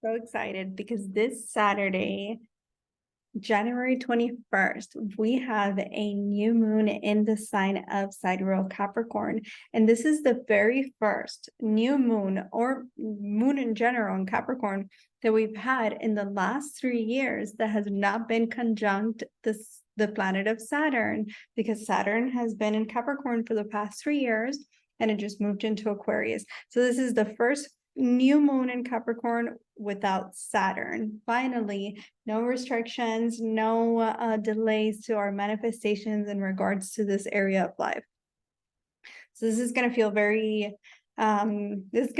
So excited because this Saturday, January 21st, we have a new moon in the sign of Sidereal Capricorn. And this is the very first new moon or moon in general in Capricorn that we've had in the last 3 years that has not been conjunct the planet of Saturn, because Saturn has been in Capricorn for the past 3 years and it just moved into Aquarius. So this is the first new moon in Capricorn without Saturn. Finally, no restrictions, no delays to our manifestations in regards to this area of life. So this is going to feel very this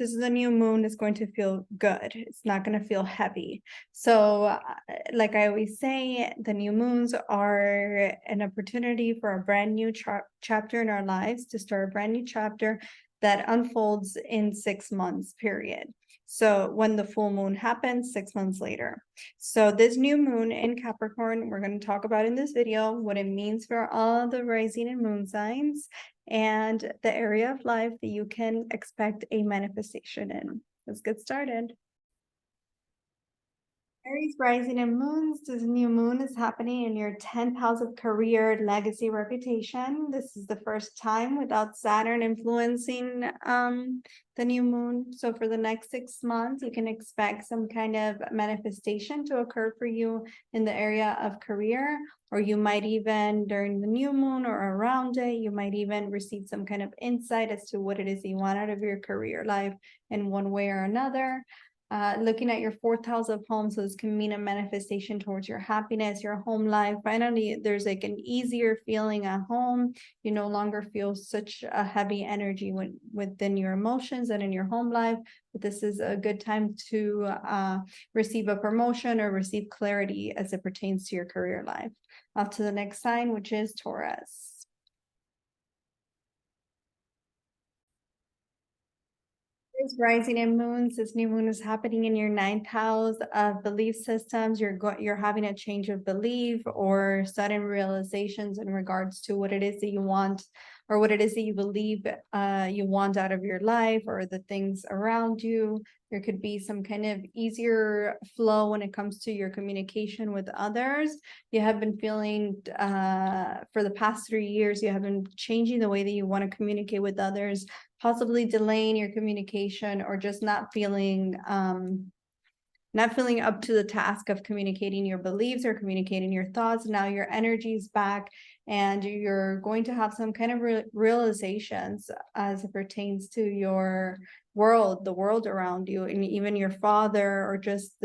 is a new moon. It's going to feel good. It's not going to feel heavy. So like I always say, the new moons are an opportunity for a brand new chapter in our lives, to start a brand new chapter that unfolds in 6 months period. So when the full moon happens, 6 months later. So this new moon in Capricorn, we're going to talk about in this video what it means for all the rising and moon signs and the area of life that you can expect a manifestation in. Let's get started. Aries rising and moons, this new moon is happening in your 10th house of career, legacy, reputation. This is the first time without Saturn influencing the new moon. So for the next 6 months, you can expect some kind of manifestation to occur for you in the area of career, or you might even during the new moon or around it, you might even receive some kind of insight as to what it is you want out of your career life in one way or another. Looking at your 4th house of home, so this can mean a manifestation towards your happiness, your home life. Finally, there's like an easier feeling at home. You no longer feel such a heavy energy within your emotions and in your home life. But this is a good time to receive a promotion or receive clarity as it pertains to your career life. Off to the next sign, which is Taurus. Rising and moons, this new moon is happening in your 9th house of belief systems. You're having a change of belief or sudden realizations in regards to what it is that you want, or what it is that you believe you want out of your life or the things around you. There could be some kind of easier flow when it comes to your communication with others. You have been feeling for the past 3 years, you have been changing the way that you want to communicate with others, possibly delaying your communication, or just not feeling up to the task of communicating your beliefs or communicating your thoughts. Now your energy is back and you're going to have some kind of realizations as it pertains to your world, the world around you, and even your father, or just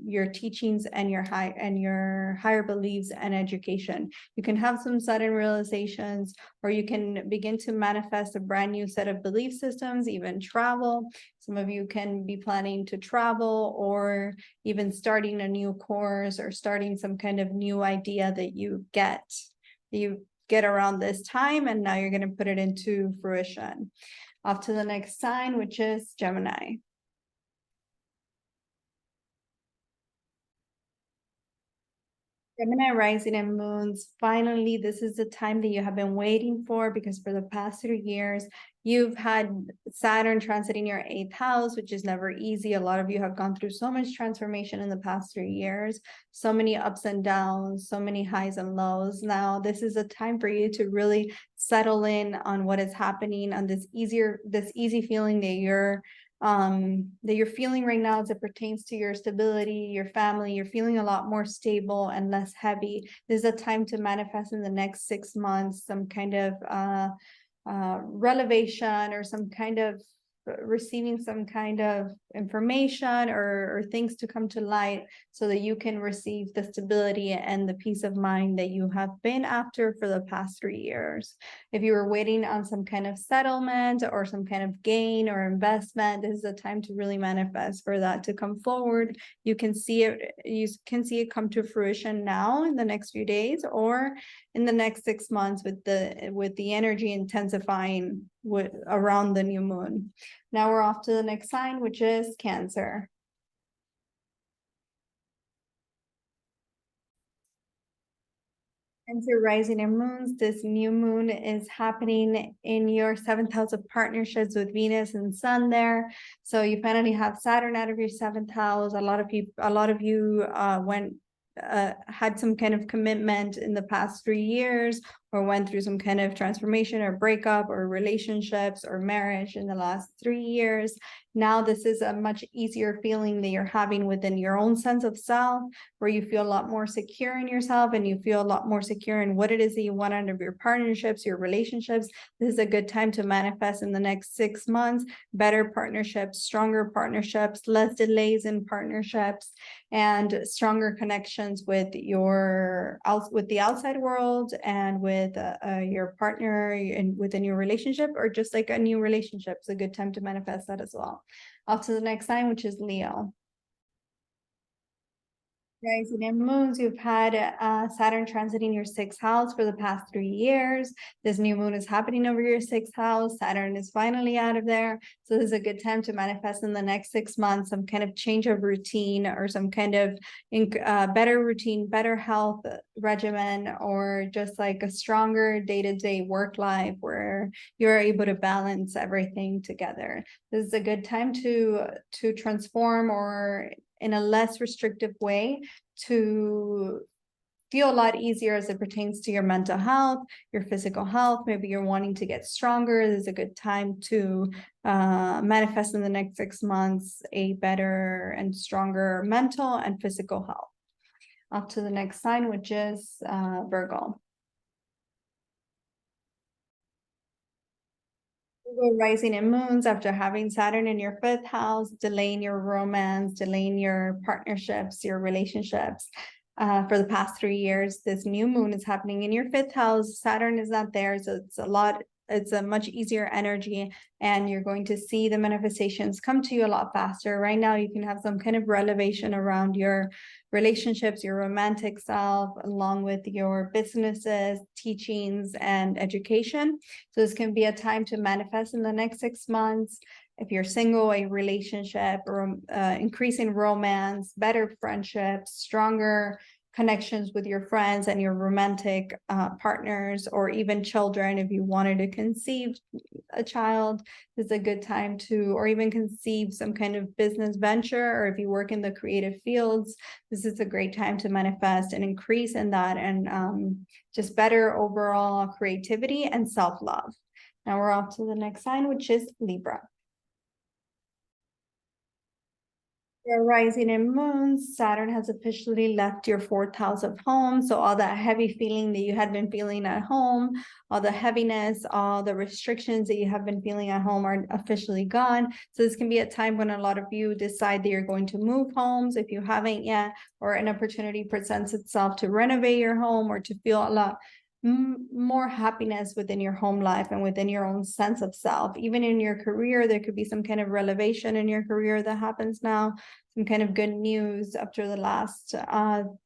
your teachings and your higher beliefs and education. You can have some sudden realizations, or you can begin to manifest a brand new set of belief systems, even travel. Some of you can be planning to travel, or even starting a new course, or starting some kind of new idea that you get around this time, and now you're going to put it into fruition. Off to the next sign, which is Gemini. Gemini rising and moons, finally, this is the time that you have been waiting for, because for the past 3 years, you've had Saturn transiting your 8th house, which is never easy. A lot of you have gone through so much transformation in the past 3 years, so many ups and downs, so many highs and lows. Now, this is a time for you to really settle in on what is happening, on this easy feeling that you're feeling right now as it pertains to your stability, your family. You're feeling a lot more stable and less heavy. This is a time to manifest in the next 6 months some kind of revelation, or some kind of receiving some kind of information or things to come to light, so that you can receive the stability and the peace of mind that you have been after for the past 3 years. If you were waiting on some kind of settlement or some kind of gain or investment, this is a time to really manifest for that to come forward. You can see it come to fruition now in the next few days, or in the next 6 months, with the energy intensifying around the new moon. Now we're off to the next sign, which is Cancer. Cancer rising and moons, this new moon is happening in your 7th house of partnerships with Venus and Sun there. So you finally have Saturn out of your 7th house. A lot of you had some kind of commitment in the past 3 years, or went through some kind of transformation or breakup or relationships or marriage in the last 3 years. Now this is a much easier feeling that you're having within your own sense of self, where you feel a lot more secure in yourself and you feel a lot more secure in what it is that you want out of your partnerships, your relationships. This is a good time to manifest in the next 6 months, better partnerships, stronger partnerships, less delays in partnerships, and stronger connections with the outside world and with your partner and within your relationship, or just like a new relationship. It's a good time to manifest that as well. Off to the next sign, which is Leo. Rising and moons, you've had Saturn transiting your 6th house for the past 3 years. This new moon is happening over your 6th house. Saturn is finally out of there. So this is a good time to manifest in the next 6 months some kind of change of routine, or some kind of better routine, better health regimen, or just like a stronger day-to-day work life where you're able to balance everything together. This is a good time to transform, or in a less restrictive way, to feel a lot easier as it pertains to your mental health, your physical health. Maybe you're wanting to get stronger. This is a good time to manifest in the next 6 months a better and stronger mental and physical health. Off to the next sign, which is Virgo. Rising and moons, after having Saturn in your 5th house, delaying your romance, delaying your partnerships, your relationships for the past 3 years. This new moon is happening in your 5th house. Saturn is not there, so it's a much easier energy, and you're going to see the manifestations come to you a lot faster. Right now, you can have some kind of revelation around your relationships, your romantic self, along with your businesses, teachings, and education. So this can be a time to manifest in the next 6 months. If you're single, a relationship, or increasing romance, better friendships, stronger connections with your friends and your romantic partners, or even children. If you wanted to conceive a child, this is a good time to, or even conceive some kind of business venture, or if you work in the creative fields, this is a great time to manifest and increase in that, and just better overall creativity and self-love. Now we're off to the next sign, which is Libra. Your rising and moons, Saturn has officially left your 4th house of home. So all that heavy feeling that you had been feeling at home, all the heaviness, all the restrictions that you have been feeling at home are officially gone. So this can be a time when a lot of you decide that you're going to move homes if you haven't yet, or an opportunity presents itself to renovate your home, or to feel a lot more happiness within your home life and within your own sense of self. Even in your career, there could be some kind of revelation in your career that happens now, some kind of good news after the last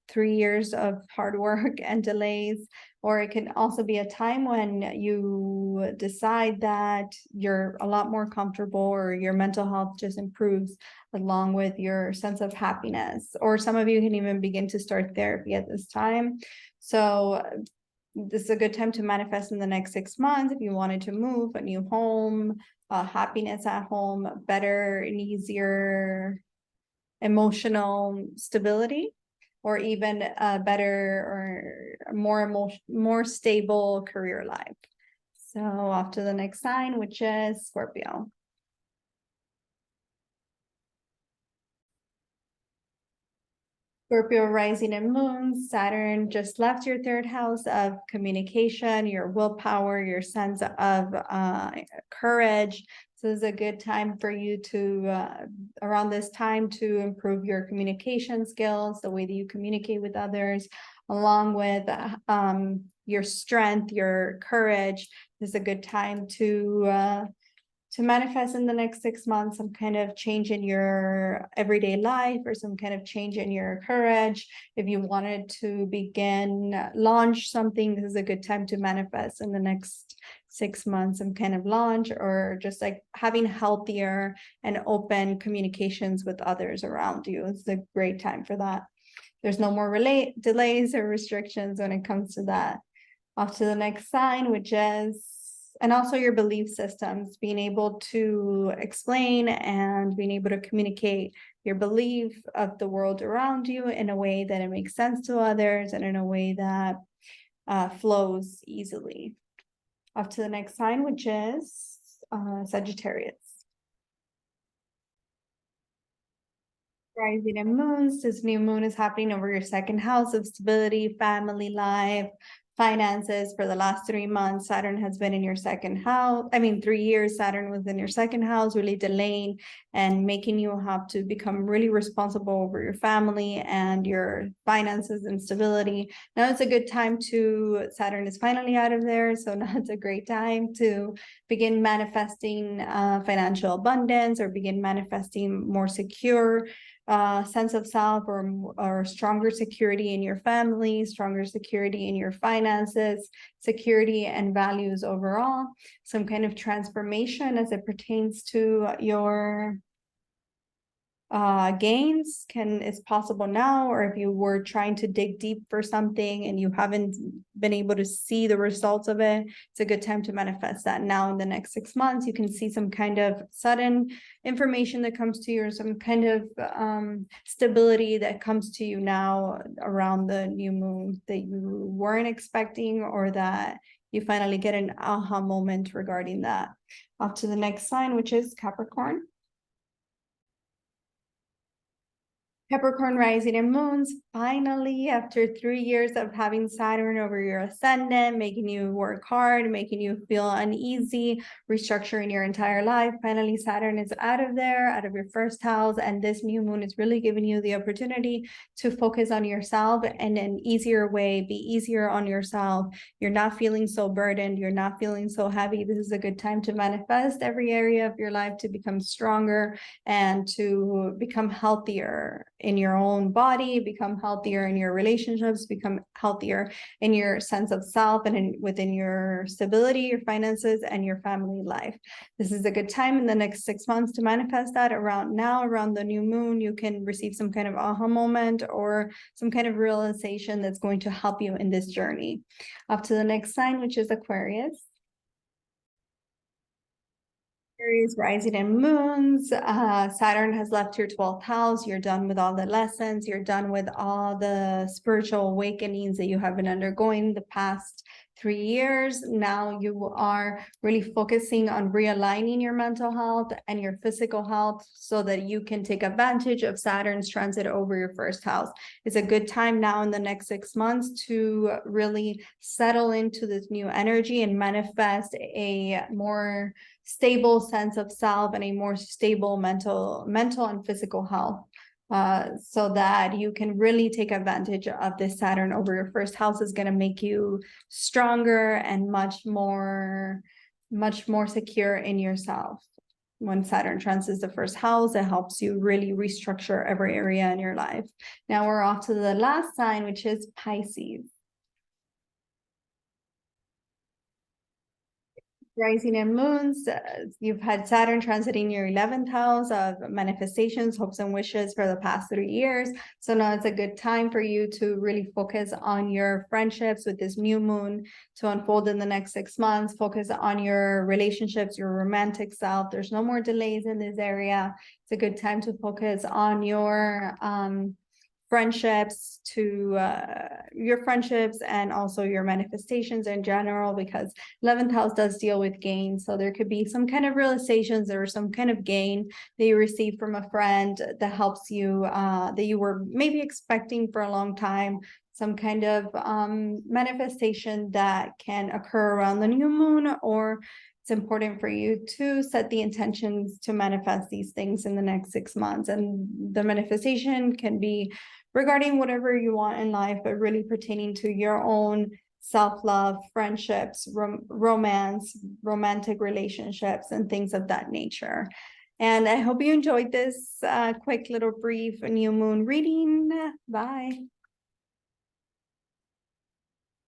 3 years of hard work and delays. Or it can also be a time when you decide that you're a lot more comfortable, or your mental health just improves along with your sense of happiness. Or some of you can even begin to start therapy at this time. So this is a good time to manifest in the next 6 months. If you wanted to move, a new home, happiness at home, better and easier emotional stability, or even a better or more stable career life. So off to the next sign, which is Scorpio. Scorpio rising and moon, Saturn just left your 3rd house of communication, your willpower, your sense of courage. So this is a good time for you to, around this time, to improve your communication skills, the way that you communicate with others, along with your strength, your courage. This is a good time to manifest in the next 6 months some kind of change in your everyday life, or some kind of change in your courage. If you wanted to launch something, this is a good time to manifest in the next 6 months some kind of launch, or just like having healthier and open communications with others around you. It's a great time for that. There's no more delays or restrictions when it comes to that. Off to the next sign, which is, and also your belief systems, being able to explain and being able to communicate your belief of the world around you in a way that it makes sense to others and in a way that flows easily. Off to the next sign, which is Sagittarius. Rising and moons. This new moon is happening over your second house of stability, family life, finances. For the last 3 months, Saturn has been in your second house. 3 years, Saturn was in your second house, really delaying and making you have to become really responsible over your family and your finances and stability. Now it's a good time to, Saturn is finally out of there, so now it's a great time to begin manifesting financial abundance, or begin manifesting more secure sense of self, or stronger security in your family, stronger security in your finances, security and values overall, some kind of transformation as it pertains to your gains is possible now. Or if you were trying to dig deep for something and you haven't been able to see the results of it, it's a good time to manifest that now. In the next 6 months, you can see some kind of sudden information that comes to you, or some kind of stability that comes to you now around the new moon that you weren't expecting, or that you finally get an aha moment regarding that. Off to the next sign, which is Capricorn. Capricorn rising and moons, finally, after 3 years of having Saturn over your ascendant, making you work hard, making you feel uneasy, restructuring your entire life, finally Saturn is out of there, out of your first house, and this new moon is really giving you the opportunity to focus on yourself in an easier way, be easier on yourself. You're not feeling so burdened, you're not feeling so heavy. This is a good time to manifest every area of your life to become stronger and to become healthier in your own body, become healthier in your relationships, become healthier in your sense of self, and within your stability, your finances, and your family life. This is a good time in the next 6 months to manifest that. Around the new moon, you can receive some kind of aha moment or some kind of realization that's going to help you in this journey. Up to the next sign, which is Aquarius. Aries rising and moons. Saturn has left your 12th house. You're done with all the lessons. You're done with all the spiritual awakenings that you have been undergoing the past 3 years. Now you are really focusing on realigning your mental health and your physical health so that you can take advantage of Saturn's transit over your first house. It's a good time now in the next 6 months to really settle into this new energy and manifest a more stable sense of self and a more stable mental and physical health, so that you can really take advantage of this. Saturn over your first house is going to make you stronger and much more secure in yourself. When Saturn transits the first house, it helps you really restructure every area in your life. Now we're off to the last sign, which is Pisces. Rising and moons, you've had Saturn transiting your 11th house of manifestations, hopes, and wishes for the past 3 years. So now it's a good time for you to really focus on your friendships with this new moon to unfold in the next 6 months. Focus on your relationships, your romantic self. There's no more delays in this area. It's a good time to focus on your friendships, and also your manifestations in general, because 11th house does deal with gain. So there could be some kind of realizations or some kind of gain that you receive from a friend that helps you, that you were maybe expecting for a long time. Some kind of manifestation that can occur around the new moon, or it's important for you to set the intentions to manifest these things in the next 6 months. And the manifestation can be regarding whatever you want in life, but really pertaining to your own self-love, friendships, romance, romantic relationships, and things of that nature. And I hope you enjoyed this quick little brief new moon reading. Bye.